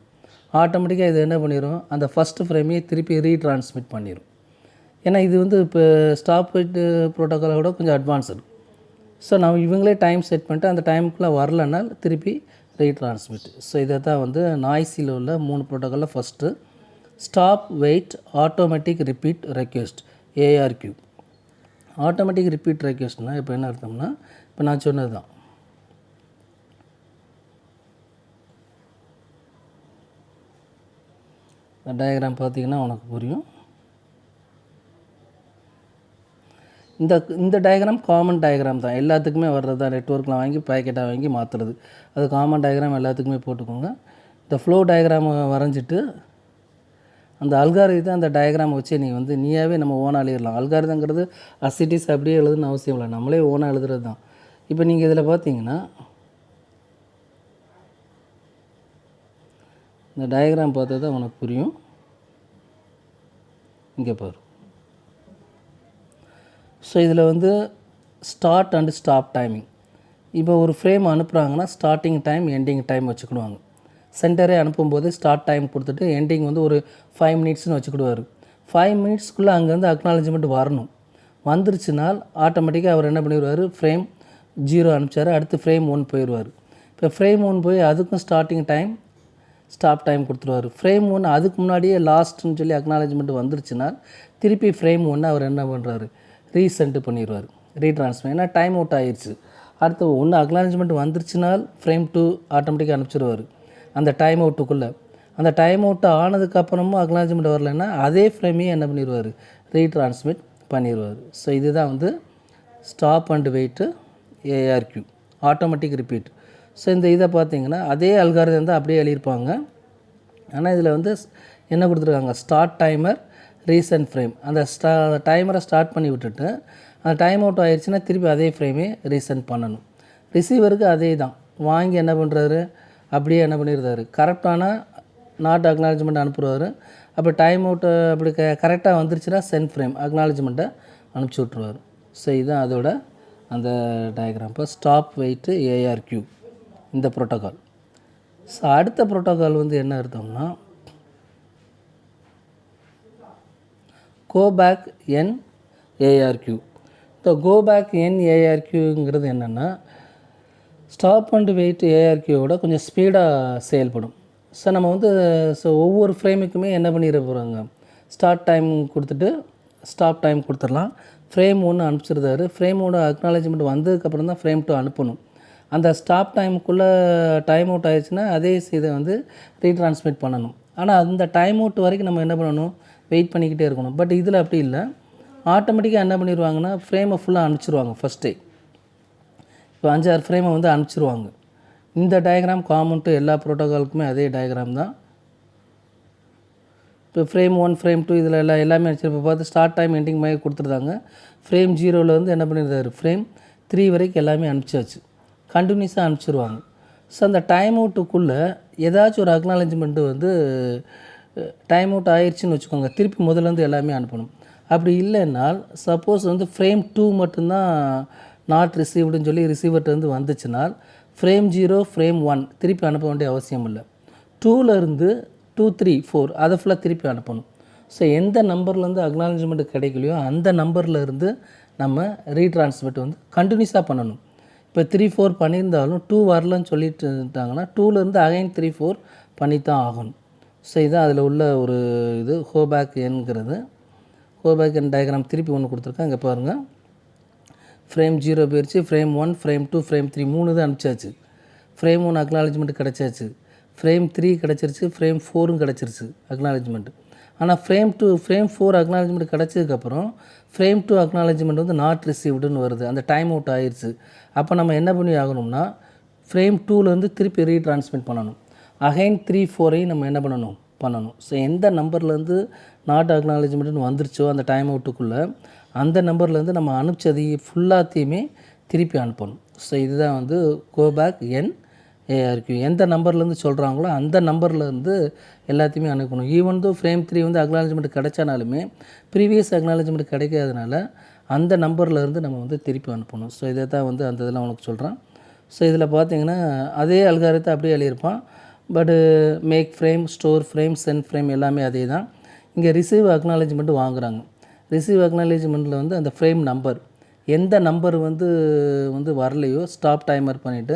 ஆட்டோமேட்டிக்காக இது என்ன பண்ணிடும், அந்த ஃபஸ்ட்டு ஃப்ரேமையே திருப்பி ரீட்ரான்ஸ்மிட் பண்ணிடும். ஏன்னா இது வந்து இப்போ ஸ்டாப் வெயிட் ப்ரோட்டோக்காலை விட கொஞ்சம் அட்வான்ஸ்டு. ஸோ நம்ம இவங்களே டைம் செட் பண்ணிட்டு அந்த டைமுக்குள்ளே வரலன்னா திருப்பி ரீட்ரான்ஸ்மிட். ஸோ இதை தான் வந்து நாய்ஸில் உள்ள 3 ப்ரோட்டோக்காலில் first stop wait automatic repeat request, ARQ. Automatic repeat ரெக்வெஸ்ட்னால் இப்போ என்ன அர்த்தம்னா, இப்போ நான் சொன்னது தான், டயக்ராம் பார்த்தீங்கன்னா உனக்கு புரியும். இந்த டயக்ராம் காமன் டயக்ராம் தான், எல்லாத்துக்குமே வர்றது தான். நெட்ஒர்க்கில் வாங்கி பேக்கெட்டாக வாங்கி மாற்றுறது, அது காமன் டயக்ராம் எல்லாத்துக்குமே போட்டுக்கோங்க. இந்த ஃப்ளோ டயக்ராமை வரைஞ்சிட்டு அந்த அல்காரிதம் அந்த டயக்ராம் வச்சு நீ வந்து நீயாவே நம்ம ஓனாக எழுதிடலாம். அல்காரிதங்கிறது அசிட்டிஸ் அப்படியே எழுதுன்னு அவசியம் இல்லை, நம்மளே ஓனாக எழுதுறது தான். இப்போ நீங்கள் இதில் பார்த்தீங்கன்னா இந்த டயக்ராம் பார்த்தா தான் உனக்கு புரியும். இங்கே பாரு. ஸோ இதில் வந்து ஸ்டார்ட் அண்டு ஸ்டாப் டைமிங். இப்போ ஒரு ஃப்ரேம் அனுப்புகிறாங்கன்னா ஸ்டார்டிங் டைம், எண்டிங் டைம் வச்சுக்கிடுவாங்க. சென்டரே அனுப்பும்போது ஸ்டார்ட் டைம் கொடுத்துட்டு எண்டிங் வந்து ஒரு 5 மினிட்ஸ்னு வச்சுக்கிடுவார். 5 மினிட்ஸ்க்குள்ளே அங்கேருந்து அக்னாலஜ்மெண்ட் வரணும். வந்துருச்சுனால் ஆட்டோமேட்டிக்காக அவர் என்ன பண்ணிடுவார், ஃப்ரேம் 0 அனுப்பிச்சார், அடுத்து ஃப்ரேம் 1 போயிடுவார். இப்போ ஃப்ரேம் 1 போய் அதுக்கும் ஸ்டார்டிங் டைம், ஸ்டாப் டைம் கொடுத்துருவார். ஃப்ரேம் 1 அதுக்கு முன்னாடியே லாஸ்ட்டுன்னு சொல்லி அக்னாலஜ்மெண்ட் வந்துருச்சுன்னா திருப்பி ஃப்ரேம் 1 அவர் என்ன பண்ணுறாரு, ரீசென்ட் பண்ணிடுவார், ரீட்ரான்ஸ்ஃபர். ஏன்னா டைம் அவுட் ஆகிடுச்சு. அடுத்து ஒன்று அக்னாலஜ்மெண்ட் வந்துருச்சுனால் ஃப்ரேம் 2 ஆட்டோமேட்டிக்காக அனுப்பிச்சிடுவார் அந்த டைம் அவுட்டுக்குள்ளே. அந்த டைம் அவுட் ஆனதுக்கப்புறமும் அக்னாலஜ்மெண்ட் வரலைன்னா அதே ஃப்ரேமையே என்ன பண்ணிடுவார், ரீட்ரான்ஸ்மிட் பண்ணிடுவார். ஸோ இதுதான் வந்து stop and wait, ARQ, automatic repeat. So இந்த இதை பார்த்தீங்கன்னா அதே அல்காரிதம் தான் அப்படியே எழுதியிருப்பாங்க. ஆனால் இதில் வந்து என்ன கொடுத்துருக்காங்க, ஸ்டார்ட் டைமர், ரீசென்ட் ஃப்ரேம். அந்த டைமரை ஸ்டார்ட் பண்ணி விட்டுட்டு அந்த டைம் அவுட் ஆகிடுச்சுன்னா திருப்பி அதே ஃப்ரேமே ரீசென்ட் பண்ணணும். ரிசீவருக்கு அதே தான், வாங்கி என்ன பண்ணுறாரு, அப்படியே என்ன பண்ணிடுறாரு, கரெக்டான நாட் அக்னாலஜ்மெண்ட் அனுப்புவார். அப்போ டைம் அவுட்டு அப்படி கரெக்டாக வந்துருச்சுன்னா சென்ட் ஃப்ரேம் அக்னாலஜ்மெண்ட்டை அனுப்பிச்சி விட்ருவார். ஸோ இதுதான் அதோட அந்த டயக்ராம். இப்போ ஸ்டாப் வெயிட்டு ஏஆர்கியூ இந்த ப்ரோட்டோக்கால். ஸோ அடுத்த ப்ரோட்டோக்கால் வந்து என்ன அர்த்தம்னா கோ பேக் என் ஏஆர்கியூ. இப்போ கோ பேக் என் ஏஆர்கியூங்கிறது என்னென்னா ஸ்டாப் அண்ட் வெயிட் ஏஆர்கியூவோட கொஞ்சம் ஸ்பீடாக செயல்படும். ஸோ நம்ம வந்து ஒவ்வொரு ஃப்ரேமுக்குமே என்ன பண்ணிட போகிறாங்க, ஸ்டார்ட் டைம் கொடுத்துட்டு ஸ்டாப் டைம் கொடுத்துடலாம். ஃப்ரேம் 1 அனுப்பிச்சிருந்தாரு. ஃப்ரேமோட அக்னாலஜ்மெண்ட் வந்ததுக்கப்புறம் தான் ஃப்ரேம் 2 அனுப்பணும். அந்த ஸ்டாப் டைமுக்குள்ளே டைம் அவுட் ஆகிடுச்சுன்னா அதே இதை வந்து ரீட்ரான்ஸ்மிட் பண்ணணும். ஆனால் அந்த டைம் அவுட் வரைக்கும் நம்ம என்ன பண்ணணும், வெயிட் பண்ணிக்கிட்டே இருக்கணும். பட் இதில் அப்படி இல்லை, ஆட்டோமேட்டிக்காக என்ன பண்ணிடுவாங்கன்னா ஃப்ரேமை ஃபுல்லாக அனுப்பிச்சிருவாங்க ஃபஸ்ட்டே. இப்போ 5-6 ஃப்ரேமை வந்து அனுப்பிச்சிருவாங்க. இந்த டயக்ராம் காமன் டு எல்லா ப்ரோட்டோகாலுக்குமே அதே டயக்ராம் தான். இப்போ ஃப்ரேம் 1 ஃப்ரேம் 2 இதில் எல்லாமே அனுப்பிச்சு இப்போ பார்த்து ஸ்டார்ட் டைம் எண்டிங் மாதிரி கொடுத்துருந்தாங்க. ஃப்ரேம் 0ல் வந்து என்ன பண்ணியிருந்தாரு, ஃப்ரேம் 3 வரைக்கும் எல்லாமே அனுப்பிச்சாச்சு. கண்டினியூஸாக அனுப்பிச்சிருவாங்க. ஸோ அந்த டைம் அவுட்டுக்குள்ளே ஏதாச்சும் ஒரு அக்னாலஜ்மெண்ட்டு வந்து டைம் அவுட் ஆயிடுச்சுன்னு வச்சுக்கோங்க, திருப்பி முதலேருந்து எல்லாமே அனுப்பணும். அப்படி இல்லைன்னால் சப்போஸ் வந்து ஃப்ரேம் 2 மட்டும்தான் நாட் ரிசீவ்டுன்னு சொல்லி ரிசீவர்கிட்ட வந்து வந்துச்சுனால் ஃப்ரேம் 0 ஃப்ரேம் 1 திருப்பி அனுப்ப வேண்டிய அவசியம் இல்லை. 2லேருந்து 2, 3, 4 அதை ஃபுல்லாக திருப்பி அனுப்பணும். ஸோ எந்த நம்பர்லேருந்து அக்னாலஜ்மெண்ட் கிடைக்கலையோ அந்த நம்பர்லேருந்து நம்ம ரீட்ரான்ஸ்மிட் வந்து கண்டினியூஸாக பண்ணணும். இப்போ 3, 4 பண்ணியிருந்தாலும் 2 வரலன்னு சொல்லிட்டுட்டாங்கன்னா 2லேருந்து அகைன் 3, 4 பண்ணித்தான் ஆகணும். ஸோ இதுதான் அதில் உள்ள ஒரு இது ஹோபேக் என்கிறது. ஹோபேக் என் டயக்ராம் திருப்பி ஒன்று கொடுத்துருக்கேன். இங்கே பாருங்கள், ஃப்ரேம் 0 போயிடுச்சு, ஃப்ரேம் 1 ஃப்ரேம் 2 ஃப்ரேம் 3 3 தான் அனுப்பிச்சாச்சு. ஃப்ரேம் 1 அக்னாலஜ்மெண்ட் கிடச்சாச்சு, ஃப்ரேம் 3 கிடச்சிருச்சு, ஃப்ரேம் 4ம் கிடச்சிருச்சு அக்னாலஜ்மெண்ட். ஆனால் ஃப்ரேம் 2 ஃப்ரேம் 4 அக்னாலஜ்மெண்ட் கிடச்சதுக்கப்புறம் ஃப்ரேம் 2 அக்னாலஜ்மெண்ட் வந்து நாட் ரிசீவ்டுன்னு வருது, அந்த டைம் அவுட் ஆயிடுச்சு. அப்போ நம்ம என்ன பண்ணி ஆகணும்னா ஃப்ரேம் 2லேருந்து திருப்பி ரீட்ரான்ஸ்மிட் பண்ணணும். அகைன் 3, 4ஐயும் நம்ம என்ன பண்ணணும். ஸோ எந்த நம்பர்லேருந்து நாட் அக்னாலஜ்மெண்ட்னு வந்துருச்சோ அந்த டைம் அவுட்டுக்குள்ளே அந்த நம்பர்லேருந்து நம்ம அனுப்பிச்சது ஃபுல்லாத்தையுமே திருப்பி அனுப்பணும். ஸோ இதுதான் வந்து கோ பேக் என் ஏஆர்கியூ. எந்த நம்பர்லேருந்து சொல்கிறாங்களோ அந்த நம்பர்லேருந்து எல்லாத்தையுமே அனுப்பணும். ஈவன் தோ ஃப்ரேம் 3 வந்து அக்னாலஜ்மெண்ட் கிடைச்சானாலுமே ப்ரீவியஸ் அக்னாலஜ்மெண்ட் கிடைக்காதனால அந்த நம்பர்லேருந்து நம்ம வந்து திருப்பி அனுப்பணும். ஸோ இதை தான் வந்து அந்த இதெல்லாம் உனக்கு சொல்கிறேன். ஸோ இதில் பார்த்தீங்கன்னா அதே அல்காரித்தை அப்படியே எழுதியிருப்பான். But make frame, store frame, send frame எல்லாமே அதே தான். இங்கே ரிசீவ் அக்னாலஜ்மெண்ட் வாங்குகிறாங்க. ரிசீவ் அக்னாலஜ்மெண்ட்டில் வந்து அந்த ஃப்ரேம் நம்பர் எந்த நம்பர் வந்து வரலையோ ஸ்டாப் டைமர் பண்ணிவிட்டு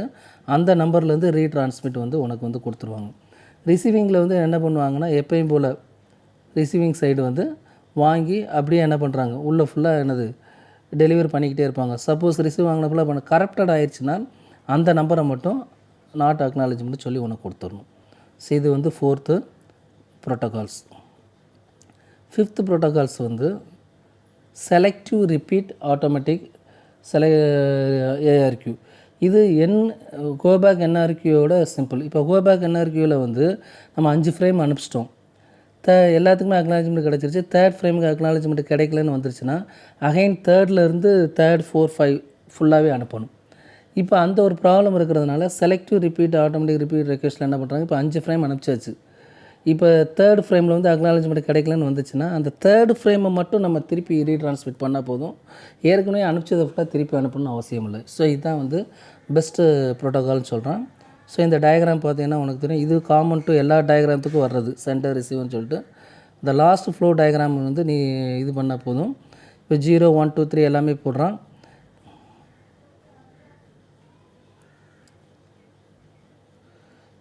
அந்த நம்பர்லேருந்து ரீட்ரான்ஸ்மிட் வந்து உனக்கு வந்து கொடுத்துருவாங்க. ரிசீவிங்கில் வந்து என்ன பண்ணுவாங்கன்னா எப்பயும் போல் ரிசீவிங் சைடு வந்து வாங்கி அப்படியே என்ன பண்ணுறாங்க உள்ளே ஃபுல்லாக டெலிவரி பண்ணிக்கிட்டே இருப்பாங்க. சப்போஸ் ரிசீவ் வாங்கின ஃபுல்லாக கரப்டட் ஆயிடுச்சுன்னா அந்த நம்பரை மட்டும் நாட் அக்னாலஜ்மெண்ட் சொல்லி உனக்கு கொடுத்துடணும். ஸோ இது வந்து 4th ப்ரோட்டோகால்ஸ். 5th ப்ரோட்டோகால்ஸ் வந்து செலக்டிவ் ரிப்பீட் ஆட்டோமேட்டிக் ஏஆர்கியூ. இது கோபேக் என்ஆர்கியூவோட சிம்பிள். இப்போ கோபேக் என்ஆர்கியூவில் வந்து நம்ம 5 ஃப்ரேம் அனுப்பிச்சிட்டோம், எல்லாத்துக்குமே அக்னாலஜ்மெண்ட் கிடச்சிருச்சு. 3rd ஃப்ரேமுக்கு அக்னாலஜ்மெண்ட் கிடைக்கலன்னு வந்துருச்சுன்னா அகைன் 3லேருந்து 3, 4, 5 ஃபுல்லாகவே அனுப்பணும். இப்போ அந்த ஒரு ப்ராப்ளம் இருக்கிறதுனால செலக்டிவ் ரிப்பீட் ஆட்டோமேட்டிக் ரிப்பீட் ரெக்வெஸ்ட்டில் என்ன பண்ணுறாங்க, இப்போ 5 ஃப்ரேம் அனுப்பிச்சாச்சு. இப்போ 3rd ஃப்ரேமில் வந்து அக்னாலஜ்மெண்ட் கிடைக்கலன்னு வந்துச்சுன்னா அந்த 3rd ஃப்ரேமை மட்டும் நம்ம திருப்பி ரீட்ரான்ஸ்மிட் பண்ணால் போதும். ஏற்கனவே அனுப்பிச்சதை ஃபுல்லாக திருப்பி அனுப்பணும்னு அவசியம் இல்லை. ஸோ இதுதான் வந்து பெஸ்ட்டு ப்ரோட்டோகால்னு சொல்கிறேன். ஸோ இந்த டயக்ராம் பார்த்தீங்கன்னா உனக்கு தெரியும், இது காமன் டு எல்லா டயக்ராமத்துக்கும் வர்றது சென்டர் ரிசீவ்னு சொல்லிட்டு. இந்த லாஸ்ட் ஃப்ளோ டயக்ராம் வந்து நீ இது பண்ணால் போதும். இப்போ 0, 1, 2, 3 எல்லாமே போடுறான்.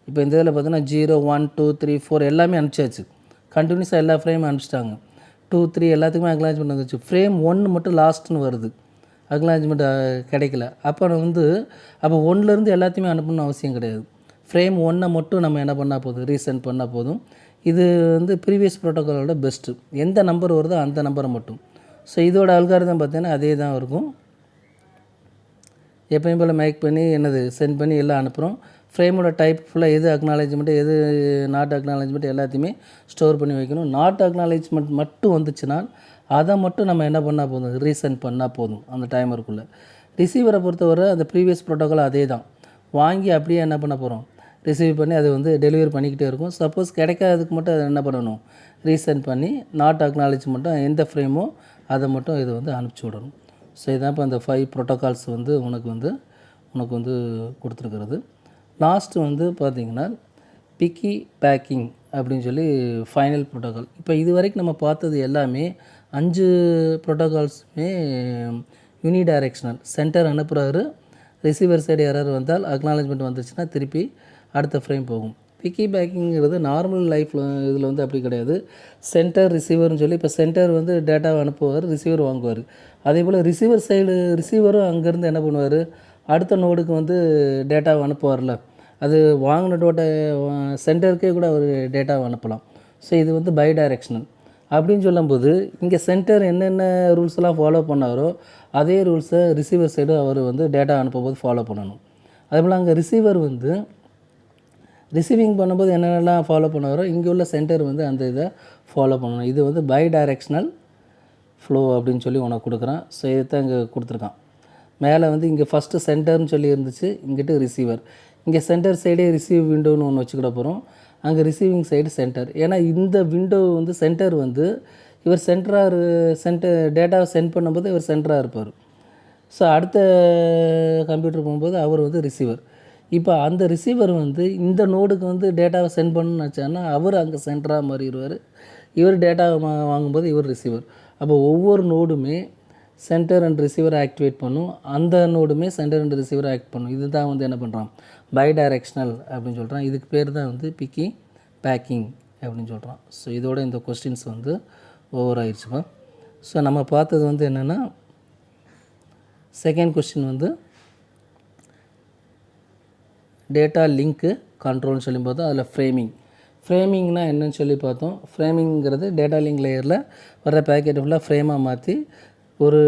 இப்போ இந்த இதில் பார்த்தீங்கன்னா 0, 1, 2, 3, 4 எல்லாமே அனுப்பிச்சாச்சு. கண்டினியூஸாக எல்லா ஃப்ரேமும் அனுப்பிச்சிட்டாங்க. 2, 3 எல்லாத்துக்குமே அக்னாலஜ்மெண்ட் வந்துச்சு. ஃப்ரேம் 1 மட்டும் லாஸ்ட்டுன்னு வருது, அக்னாலஜ்மெண்ட் கிடைக்கல. அப்போ 1லேருந்து எல்லாத்தையுமே அனுப்பணும்னு அவசியம் கிடையாது. ஃப்ரேம் 1 மட்டும் நம்ம என்ன பண்ணால் போதும், ரீசெண்ட் பண்ணால் போதும். இது வந்து ப்ரீவியஸ் ப்ரோட்டோக்காலோட பெஸ்ட்டு. எந்த நம்பர் வருதோ அந்த நம்பரை மட்டும். ஸோ இதோட அல்காரிதம் பார்த்தீங்கன்னா அதே தான் இருக்கும். எப்பயும் போல் மேக் பண்ணி சென்ட் பண்ணி எல்லாம் அனுப்புகிறோம். ஃப்ரேமோட டைப் ஃபுல்லாக எது அக்னாலஜ்மெண்ட் எது நாட் அக்னாலஜ்மெண்ட் எல்லாத்தையுமே ஸ்டோர் பண்ணி வைக்கணும். நாட் அக்னாலஜ்மெண்ட் மட்டும் வந்துச்சுன்னா அதை மட்டும் நம்ம என்ன பண்ணால் போதும், ரீசெண்ட் பண்ணால் போதும் அந்த டைமருக்குள்ளே. ரிசீவரை பொறுத்தவரை அந்த ப்ரீவியஸ் ப்ரோட்டோக்கால் அதே தான் வாங்கி அப்படியே என்ன பண்ண போகிறோம், ரிசீவ் பண்ணி அது வந்து டெலிவரி பண்ணிக்கிட்டே இருக்கும். சப்போஸ் கிடைக்காததுக்கு மட்டும் அதை என்ன பண்ணணும், ரீசெண்ட் பண்ணி நாட் அக்னாலேஜ் மட்டும் எந்த ஃப்ரேமோ அதை மட்டும் இது வந்து அனுப்பிச்சி விடணும். ஸோ இதான் இப்போ அந்த 5 ப்ரோட்டோகால்ஸ் வந்து உனக்கு வந்து கொடுத்துருக்கிறது. லாஸ்ட்டு வந்து பார்த்திங்கன்னா பிக்கி பேக்கிங் அப்படின்னு சொல்லி ஃபைனல் ப்ரோட்டோகால். இப்போ இது வரைக்கும் நம்ம பார்த்தது எல்லாமே 5 ப்ரோட்டோகால்ஸுமே யூனிடைரெக்ஷனல். சென்டர் அனுப்புகிறாரு, ரிசீவர் சைடு எரர் வந்தால் அக்னாலஜ்மெண்ட் வந்துச்சுன்னா திருப்பி அடுத்த ஃப்ரேம் போகும். பிக்கி பேக்கிங்கிறது நார்மல் லைஃப்பில் இதில் வந்து அப்படி கிடையாது. சென்டர் ரிசீவர்னு சொல்லி இப்போ சென்டர் வந்து டேட்டாவை அனுப்புவார், ரிசீவர் வாங்குவார். அதே போல் ரிசீவர் சைடு ரிசீவரும் அங்கேருந்து என்ன பண்ணுவார், அடுத்த நோடுக்கு வந்து டேட்டாவை அனுப்புவார்ல, அது வாங்கின டோட்டா சென்டருக்கே கூட அவர் டேட்டாவை அனுப்பலாம். ஸோ இது வந்து பை டைரெக்ஷனல் அப்படின்னு சொல்லும்போது இங்கே சென்டர் என்னென்ன ரூல்ஸ்லாம் ஃபாலோ பண்ணாரோ அதே ரூல்ஸை ரிசீவர் சைடு அவர் வந்து டேட்டா அனுப்பும்போது ஃபாலோ பண்ணணும். அதேபோல் அங்கே ரிசீவர் வந்து ரிசீவிங் பண்ணும்போது என்னென்னலாம் ஃபாலோ பண்ணாரோ இங்கே உள்ள சென்டர் வந்து அந்த இதை ஃபாலோ பண்ணணும். இது வந்து பை டைரெக்ஷனல் ஃப்ளோ அப்படின்னு சொல்லி உனக்கு கொடுக்குறான். ஸோ இதை தான் இங்கே கொடுத்துருக்கான். மேலே வந்து இங்கே ஃபஸ்ட்டு சென்டர்னு சொல்லி இருந்துச்சு, இங்கிட்டு ரிசீவர். இங்கே சென்டர் சைடே ரிசீவ் விண்டோன்னு ஒன்று வச்சுக்கிட போகிறோம், அங்கே ரிசீவிங் சைடு சென்டர். ஏன்னா இந்த விண்டோ வந்து சென்டர் வந்து இவர் சென்டர் டேட்டாவை சென்ட் பண்ணும்போது இவர் சென்டராக இருப்பார். ஸோ அடுத்த கம்ப்யூட்டர் போகும்போது அவர் வந்து ரிசீவர். இப்போ அந்த ரிசீவர் வந்து இந்த நோடுக்கு வந்து டேட்டாவை சென்ட் பண்ணணும்னு வச்சான்னா அவர் அங்கே சென்டராக மாறிடுவார், இவர் டேட்டாவை வாங்கும்போது இவர் ரிசீவர். அப்போ ஒவ்வொரு நோடுமே சென்டர் அண்ட் ரிசீவரை ஆக்டிவேட் பண்ணும், அந்த நோடுமே சென்டர் அண்ட் ரிசீவரை ஆக்ட் பண்ணும். இதுதான் வந்து என்ன பண்ணுறான், பை டைரெக்ஷனல் அப்படின்னு சொல்கிறான். இதுக்கு பேர் தான் வந்து பிக்கி பேக்கிங் அப்படின்னு சொல்கிறான். ஸோ இதோட இந்த கொஸ்டின்ஸ் வந்து ஓவர் ஆயிடுச்சுப்பா. ஸோ நம்ம பார்த்தது வந்து என்னென்னா செகண்ட் கொஸ்டின் வந்து டேட்டா லிங்க்கு கண்ட்ரோல்னு சொல்லி பார்த்தோம். அதில் ஃப்ரேமிங்னால் என்னன்னு சொல்லி பார்த்தோம். ஃப்ரேமிங்கிறது டேட்டா லிங்க் லேயரில் வர்ற பேக்கெட் ஃபுல்லாக ஃப்ரேமாக மாற்றி ஒரு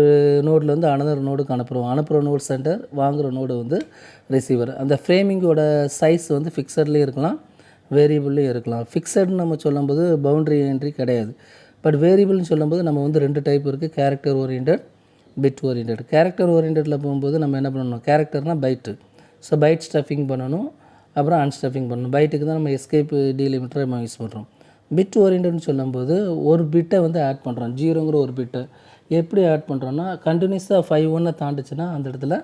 நோட்லேருந்து அனதர் நோடுக்கு அனுப்புகிற நோடு சென்டர், வாங்குகிற நோடு வந்து ரிசீவர். அந்த ஃப்ரேமிங்கோட சைஸ் வந்து ஃபிக்ஸட்லேயும் இருக்கலாம், வேரியபிள்லேயும் இருக்கலாம். ஃபிக்ஸட்னு நம்ம சொல்லும்போது பவுண்ட்ரி என்ட்ரி கிடையாது. பட் வேரியபிள்னு சொல்லும்போது நம்ம வந்து 2 டைப் இருக்குது, character oriented, bit oriented. Character ஓரியன்டடில் போகும்போது நம்ம என்ன பண்ணணும், கேரக்டர்னால் பைட்டு. ஸோ பைட் ஸ்டஃபிங் பண்ணணும், அப்புறம் அன்ஸ்டஃபிங் பண்ணணும். பைட்டுக்கு தான் நம்ம எஸ்கேப் டீலிமிட்டரை நம்ம யூஸ் பண்ணுறோம். பிட் ஓரியன்டட்னு சொல்லும்போது ஒரு பிட்டை வந்து ஆட் பண்ணுறோம், 0ங்கிற ஒரு பிட்டை எப்படி ஆட் பண்ணுறோன்னா கண்டினியூஸாக 5 1 தாண்டுச்சுன்னா அந்த இடத்துல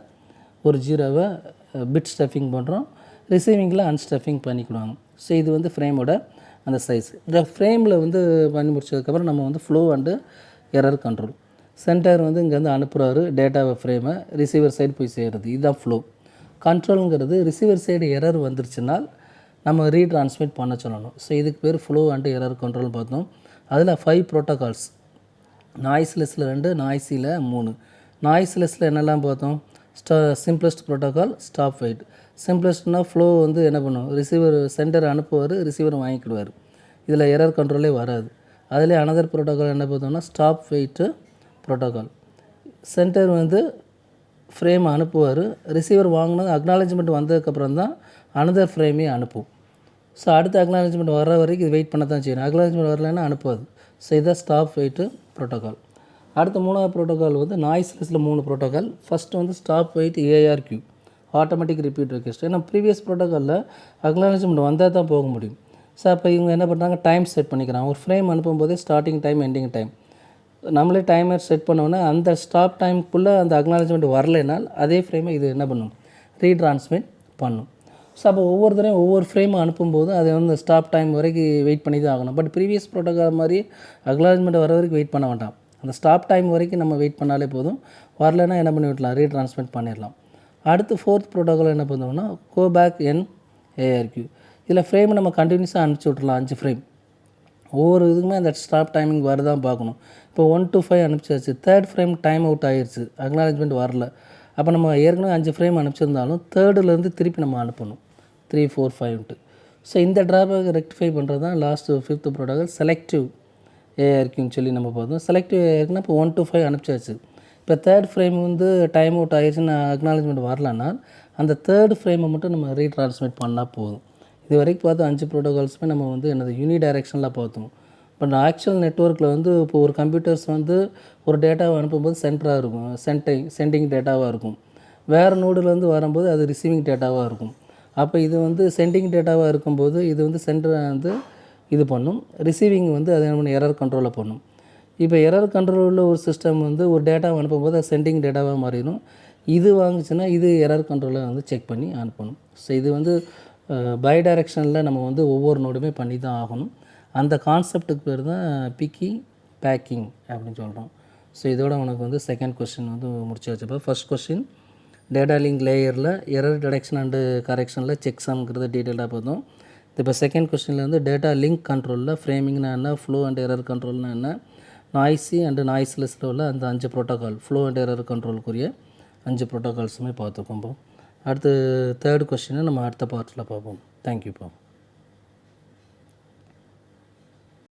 ஒரு 0வை பிட் ஸ்டஃபிங் பண்ணுறோம், ரிசீவிங்கில் அன்ஸ்டஃபிங் பண்ணிக்கிடுவாங்க. ஸோ இது வந்து ஃப்ரேமோட அந்த சைஸ். இந்த ஃப்ரேமில் வந்து பண்ணி முடிச்சதுக்கப்புறம் நம்ம வந்து flow and error control. Centre வந்து இங்கேருந்து அனுப்புகிறாரு டேட்டாவை, ஃப்ரேமை ரிசீவர் சைடு போய் செய்கிறது, இதுதான் ஃப்ளோ. கண்ட்ரோலுங்கிறது ரிசீவர் சைடு எரர் வந்துருச்சுனால் நம்ம ரீட்ரான்ஸ்மிட் பண்ண சொல்லணும். ஸோ இதுக்கு பேர் ஃப்ளோ அண்டு எரர் கண்ட்ரோல் பார்த்தோம். அதில் 5 ப்ரோட்டோகால்ஸ், நாய்ஸ்லெஸில் 2, நாய்ஸியில் 3. நாய்ஸ்லெஸில் என்னெல்லாம் பார்த்தோம், சிம்பிளஸ்ட் ப்ரோட்டோகால், ஸ்டாப் வெயிட். சிம்பிளஸ்ட்னால் ஃப்ளோ வந்து என்ன பண்ணும், ரிசீவர் சென்டர் அனுப்புவார், ரிசீவர் வாங்கிக்கிடுவார், இதில் எரர் கண்ட்ரோலே வராது. அதிலே அனதர் ப்ரோட்டோகால் என்ன பார்த்தோம்னா ஸ்டாப் வெயிட்டு ப்ரோட்டோகால். சென்டர் வந்து ஃப்ரேம் அனுப்புவார், ரிசீவர் வாங்கினது அக்னாலஜ்மெண்ட் வந்ததுக்கப்புறம் தான் அனதர் ஃப்ரேமே அனுப்பும். ஸோ அடுத்த அக்னாலஜ்மெண்ட் வர்ற வரைக்கும் இது வெயிட் பண்ண தான் செய்யணும். அக்னாலஜ்மெண்ட் வரலைன்னா அனுப்பாது. ஸோ இதான் ஸ்டாப் வெயிட்டு ப்ரோட்டோகால். அடுத்த 3வது ப்ரோட்டோகால் வந்து நாய்ஸ்லெஸில் 3 ப்ரோட்டோகால். ஃபஸ்ட்டு வந்து stop wait ARQ, automatic repeat request. ஏன்னா ப்ரீவியஸ் ப்ரோட்டோகாலில் அக்னாலஜ்மெண்ட் வந்தால் தான் போக முடியும். ஸோ அப்போ இவங்க என்ன பண்ணுறாங்க, டைம் செட் பண்ணிக்கிறாங்க. ஒரு ஃப்ரேம் அனுப்பும்போதே ஸ்டார்டிங் டைம், எண்டிங் டைம் நம்மளே டைமர் செட் பண்ணோன்னா அந்த ஸ்டாப் டைமுக்குள்ளே அந்த அக்னாலஜ்மெண்ட் வரலைனால் அதே ஃப்ரேமை இது என்ன பண்ணும், ரீட்ரான்ஸ்மிட் பண்ணும். ஸோ அப்போ ஒவ்வொரு தடையும் ஒவ்வொரு ஃப்ரேமை அனுப்பும்போது அதை வந்து ஸ்டாப் டைம் வரைக்கும் வெயிட் பண்ணி தான் ஆகணும். பட் ப்ரீவியஸ் ப்ரோட்டோகால் மாதிரி அக்னாலஜ்மெண்ட் வர வரைக்கும் வெயிட் பண்ண வேண்டாம், அந்த ஸ்டாப் டைம் வரைக்கும் நம்ம வெயிட் பண்ணாலே போதும். வரலைன்னா என்ன பண்ணி விடலாம், ரீட்ரான்ஸ்மிட் பண்ணிடலாம். அடுத்து 4th ப்ரோட்டோகால் என்ன பண்ணுவோம்னா கோ பேக் என் ARQ. இதில் ஃப்ரேமை நம்ம கண்டினியூஸாக அனுப்பிச்சி விட்றலாம், 5 ஃப்ரேம். ஒவ்வொரு இதுக்குமே அந்த ஸ்டாப் டைமிங் வருதான் பார்க்கணும். இப்போ 1 to 5 அனுப்பிச்சாச்சு, 3rd frame time out ஆகிடுச்சு, அக்னாலஜ்மெண்ட் வரல. அப்போ நம்ம ஏற்கனவே 5 ஃப்ரேம் அனுப்பிச்சிருந்தாலும் 3rdலேருந்து திருப்பி நம்ம அனுப்பணும், 3 4 5ன்ட்டு. ஸோ இந்த ட்ராபேக் ரெக்டிஃபை பண்ணுறது தான் லாஸ்ட்டு 5th ப்ரோட்டோகால் செலக்டிவ் ARQன்னு சொல்லி நம்ம பார்த்தோம். செலக்டிவ் ARQனா இப்போ 1 to 5 அனுப்பிச்சாச்சு, இப்போ 3rd ஃப்ரேம் வந்து டைம் அவுட் ஆகிடுச்சுன்னு அக்னாலஜ்மெண்ட் வரலன்னா அந்த 3rd ஃப்ரேமை மட்டும் நம்ம ரீட்ரான்ஸ்மிட் பண்ணால் போதும். இது வரைக்கும் பார்த்தோம் 5 ப்ரோட்டோகால்ஸுமே நம்ம வந்து என்னது யூனி டைரெக்ஷனில் பார்த்தோம். பட் ஆக்சுவல் நெட்ஒர்க்கில் வந்து இப்போ ஒரு கம்ப்யூட்டர்ஸ் வந்து ஒரு டேட்டாவை அனுப்பும்போது சென்டராக இருக்கும், சென்டிங் டேட்டாவாக இருக்கும். வேறு நோடுலேருந்து வரும்போது அது ரிசீவிங் டேட்டாவாக இருக்கும். அப்போ இது வந்து சென்டிங் டேட்டாவாக இருக்கும்போது இது வந்து சென்டர் வந்து இது பண்ணும், ரிசீவிங் வந்து அதை நம்ம எரர் கண்ட்ரோலில் பண்ணும். இப்போ எரர் கண்ட்ரோலில் ஒரு சிஸ்டம் வந்து ஒரு டேட்டாவை அனுப்பும்போது அது சென்டிங் டேட்டாவாக மாறிடும். இது வாங்குச்சுன்னா இது எரர் கண்ட்ரோலை வந்து செக் பண்ணி அனுப்பணும். ஸோ இது வந்து பை டைரெக்ஷனில் நம்ம வந்து ஒவ்வொரு நோடுமே பண்ணி தான் ஆகணும். அந்த கான்செப்ட்டுக்கு பேர் தான் பிக்கி பேக்கிங் அப்படின்னு சொல்கிறோம். ஸோ இதோட உனக்கு வந்து செகண்ட் கொஸ்டின் வந்து முடிச்சாச்சுப்பா. ஃபர்ஸ்ட் கொஸ்டின் டேட்டா லிங்க் லேயரில் எரர் டிடெக்ஷன் அண்டு கரெக்ஷனில் செக் சம்ங்கிறத டீட்டெயிலாக பார்த்தோம். இப்போ செகண்ட் கொஸ்டினில் வந்து டேட்டா லிங்க் கண்ட்ரோலில் ஃப்ரேமிங்னா என்ன, ஃப்ளோ அண்ட் எரர் கண்ட்ரோல்னா என்ன, நாய்ஸி அண்டு நாய்ஸ்லெஸில் உள்ள அந்த 5 ப்ரோட்டோக்கால், ஃப்ளோ அண்ட் எரர் கண்ட்ரோலுக்குரிய 5 ப்ரோட்டோக்கால்ஸுமே பார்த்துக்கோம். அடுத்து தேர்ட் கொஸ்டினை நம்ம அடுத்த பார்ட்டில் பார்ப்போம். தேங்க்யூப்பா.